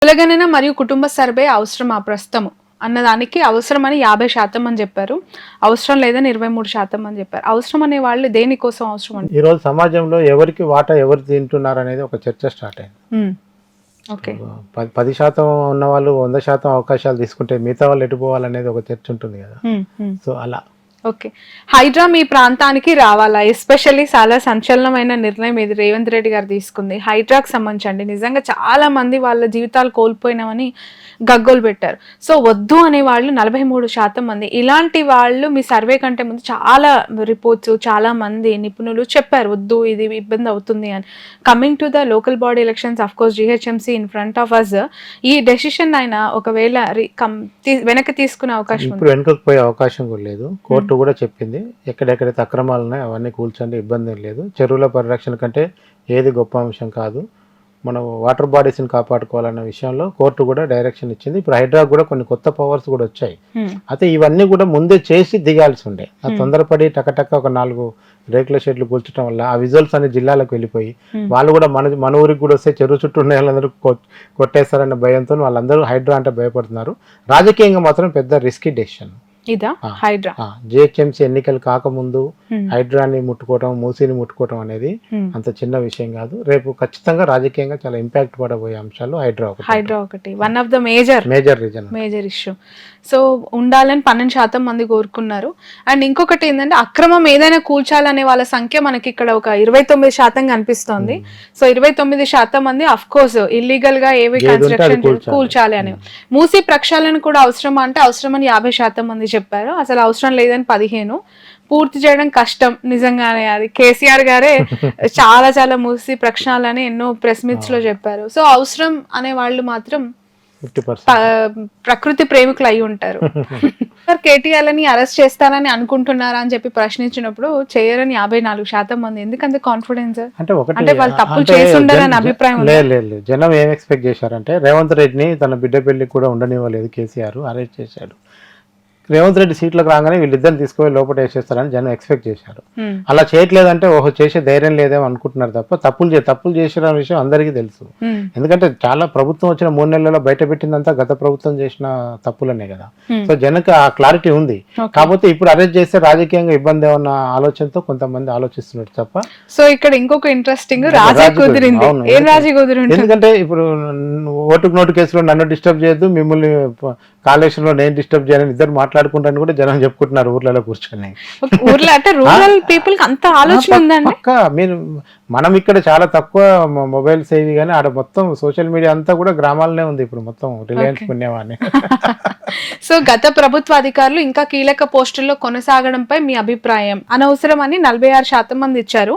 కులగణన మరియు కుటుంబ సర్వే అవసరమా ప్రస్తుతము అన్నదానికి అవసరమని 50% అని చెప్పారు. అవసరం లేదని 23% అని చెప్పారు. అవసరం అనే వాళ్ళు దేనికోసం అవసరం అండి? ఈ రోజు సమాజంలో ఎవరికి వాటా ఎవరు తింటున్నారు అనేది ఒక చర్చ స్టార్ట్ అయింది. ఓకే. 10% ఉన్న వాళ్ళు 100% అవకాశాలు తీసుకుంటే మిగతా వాళ్ళు ఎటు పోవాలనేది ఒక చర్చ ఉంటుంది కదా. సో అలా ఓకే. హైడ్రా మీ ప్రాంతానికి రావాలా? ఎస్పెషల్లీ చాలా సంచలనమైన నిర్ణయం ఇది రేవంత్ రెడ్డి గారు తీసుకుంది. హైడ్రాకి సంబంధించండి నిజంగా చాలా మంది వాళ్ళ జీవితాలు కోల్పోయినామని గగ్గోలు పెట్టారు. సో వద్దు అనే వాళ్ళు 43% మంది. ఇలాంటి వాళ్ళు మీ సర్వే కంటే ముందు చాలా రిపోర్ట్స్ చాలా మంది నిపుణులు చెప్పారు వద్దు ఇది ఇబ్బంది అవుతుంది అని. Coming to the local body elections of course GHMC in front of us, ఈ డెసిషన్ అయినా ఒకవేళ వెనక్కి తీసుకునే అవకాశం ఇప్పుడు వెనుకకు పోయే అవకాశం కూడా లేదు. కోర్టు కూడా చెప్పింది ఎక్కడెక్కడైతే అక్రమాలు ఉన్నాయో అవన్నీ కూల్చండి, ఇబ్బంది లేదు. చెరువుల పరిరక్షణ కంటే ఏది గొప్ప అంశం కాదు, మనం వాటర్ బాడీస్ని కాపాడుకోవాలన్న విషయంలో కోర్టు కూడా డైరెక్షన్ ఇచ్చింది. ఇప్పుడు హైడ్రా కూడా కొన్ని కొత్త పవర్స్ కూడా వచ్చాయి. అయితే ఇవన్నీ కూడా ముందే చేసి దిగాల్సి ఉండే. తొందరపడి టకటక ఒక 4 రేకుల షెడ్లు కూల్చడం వల్ల ఆ విజువల్స్ అనే జిల్లాలకు వెళ్ళిపోయి వాళ్ళు కూడా మన ఊరికి కూడా వస్తే చెరువు చుట్టూ ఉన్న వాళ్ళందరూ కొట్టేస్తారన్న భయంతో వాళ్ళందరూ హైడ్రా అంటే భయపడుతున్నారు. రాజకీయంగా మాత్రం పెద్ద రిస్కీ డెసిషన్ ఇదా హైడ్రా. జిహెచ్ఎంసీ ఎన్నికలు కాకముందు హైడ్రాని ముట్టుకోవటం, మూసీని ముట్టుకోవటం అనేది అంత చిన్న విషయం కాదు. రేపు ఖచ్చితంగా రాజకీయంగా చాలా ఇంపాక్ట్ పడబోయే అంశాలు హైడ్రా ఒకటి one of the major issue. So ఉండాలని 12% మంది కోరుకున్నారు. అండ్ ఇంకొకటి ఏంటంటే అక్రమం ఏదైనా కూల్చాలనే వాళ్ళ సంఖ్య మనకి ఇక్కడ ఒక 29% కనిపిస్తోంది. సో 29% మంది అఫ్ కోర్స్ ఇల్లీగల్ గా ఏవి కన్స్ట్రక్షన్ కూల్చాలి అని. మూసీ ప్రక్షాళన కూడా అవసరమా అంటే అవసరమని 50% మంది చెప్పారు. అసలు అవసరం లేదని 15. పూర్తి చేయడం కష్టం నిజంగానే. అది కేసీఆర్ గారే చాలా మూసి ప్రక్షాళన ఎన్నో ప్రెస్ మీట్స్ లో చెప్పారు. సో అవసరం అనే వాళ్ళు మాత్రం 50% ప్రకృతి ప్రేమికులు అయి ఉంటారు. కేటీఆర్ అని అరెస్ట్ చేస్తారని అనుకుంటున్నారా అని చెప్పి ప్రశ్నించినప్పుడు చేయరని 54% మంది. ఎందుకంత కాన్ఫిడెన్స్? అంటే వాళ్ళు తప్పులు చేసి ఉండరని అభిప్రాయం లేదు. జనం ఏం ఎక్స్పెక్ట్ చేశారంటే రేవంత్ రెడ్డిని తన బిడ్డ పెళ్లికి కూడా ఉండనివ్వలేదు కేసీఆర్, అరెస్ట్ చేశాడు. రేవంత్ రెడ్డి సీట్లకు రాగానే వీళ్ళిద్దరిని తీసుకుపోయి లోపల వేసేస్తారని జనం ఎక్స్పెక్ట్ చేశారు. అలా చేయట్లేదంటే ఓహో చేసే ధైర్యం లేదేమో అనుకుంటున్నారు తప్ప తప్పులు చేసిన విషయం అందరికీ తెలుసు. ఎందుకంటే చాలా ప్రభుత్వం వచ్చిన 3 నెలల్లో బయట పెట్టిందంతా గత ప్రభుత్వం చేసిన తప్పులనే కదా. సో జనకు ఆ క్లారిటీ ఉంది. కాకపోతే ఇప్పుడు అరెస్ట్ చేస్తే రాజకీయంగా ఇబ్బంది ఏమన్న ఆలోచనతో కొంతమంది ఆలోచిస్తున్నారు తప్ప. సో ఇక్కడ ఇంకొక ఇంట్రెస్టింగ్ రాజీ కుదిరింది. ఏం రాజీ కుదిరింది? ఎందుకంటే ఇప్పుడు ఓటుకు నోటు కేసులో నన్ను డిస్టర్బ్ చేయొద్దు, మిమ్మల్ని కాళేశ్వరంలో నేను డిస్టర్బ్ చేయాలని ఇద్దరు మాట్లాడుకుంటాను కూడా జనం చెప్పుకుంటున్నారు ఊర్లలో కూర్చొని. ఊర్లో అంటే రూరల్ పీపుల్ అంత ఆలోచన ఉందండి. మీరు మనం ఇక్కడ చాలా తక్కువ మొబైల్స్ ఏవి కానీ ఆడ మొత్తం సోషల్ మీడియా అంతా కూడా గ్రామాలనే ఉంది ఇప్పుడు మొత్తం రిలయన్స్ పుణ్యవాణి. సో గత ప్రభుత్వ అధికారులు ఇంకా కీలక పోస్టుల్లో కొనసాగడంపై మీ అభిప్రాయం? అనవసరం అని 46% మంది ఇచ్చారు.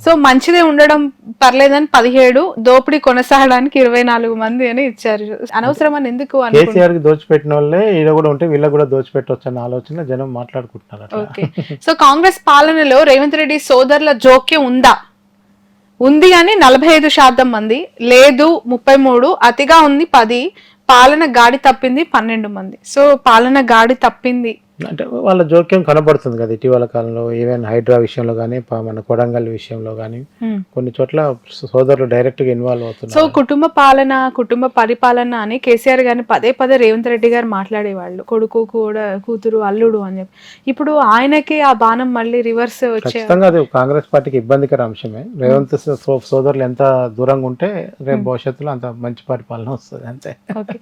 సో మంచిదే ఉండడం పర్లేదని 17, దోపిడీ కొనసాగడానికి 24 మంది అని ఇచ్చారు. అనవసరం అని ఎందుకు? కేసీఆర్ కి దోచిపెట్టిన వాళ్ళే ఈడ కూడా ఉంటే వీళ్ళకి కూడా దోచిపెట్టవచ్చు అన్న ఆలోచన జనం మాట్లాడుకుంటున్నారు. ఓకే. సో కాంగ్రెస్ పాలనలో రేవంత్ రెడ్డి సోదరుల జోక్యం ఉందా? ఉంది అని 45% మంది, లేదు 33, అతిగా ఉంది 10, పాలన గాడి తప్పింది 12 మంది. సో పాలన గాడి తప్పింది అంటే వాళ్ళ జోక్యం కనబడుతుంది కదా ఇటీవల కాలంలో. ఈవెన్ హైడ్రా విషయంలో కానీ మన కొడంగల్ విషయంలో కానీ కొన్ని చోట్ల సోదరులు డైరెక్ట్ గా ఇన్వాల్వ్ అవుతున్నారు. సో కుటుంబ పాలన, కుటుంబ పరిపాలన అని కేసీఆర్ గారిని పదే రేవంత్ రెడ్డి గారు మాట్లాడేవాళ్ళు. కొడుకు కూడా, కూతురు, అల్లుడు అని చెప్పి. ఇప్పుడు ఆయనకి ఆ బాణం మళ్ళీ రివర్స్ వచ్చే. ఖచ్చితంగా అది కాంగ్రెస్ పార్టీకి ఇబ్బందికర అంశమే. రేవంత్ సోదరులు ఎంత దూరంగా ఉంటే రేపు భవిష్యత్తులో అంత మంచి పరిపాలన వస్తుంది అంతే. ఓకే.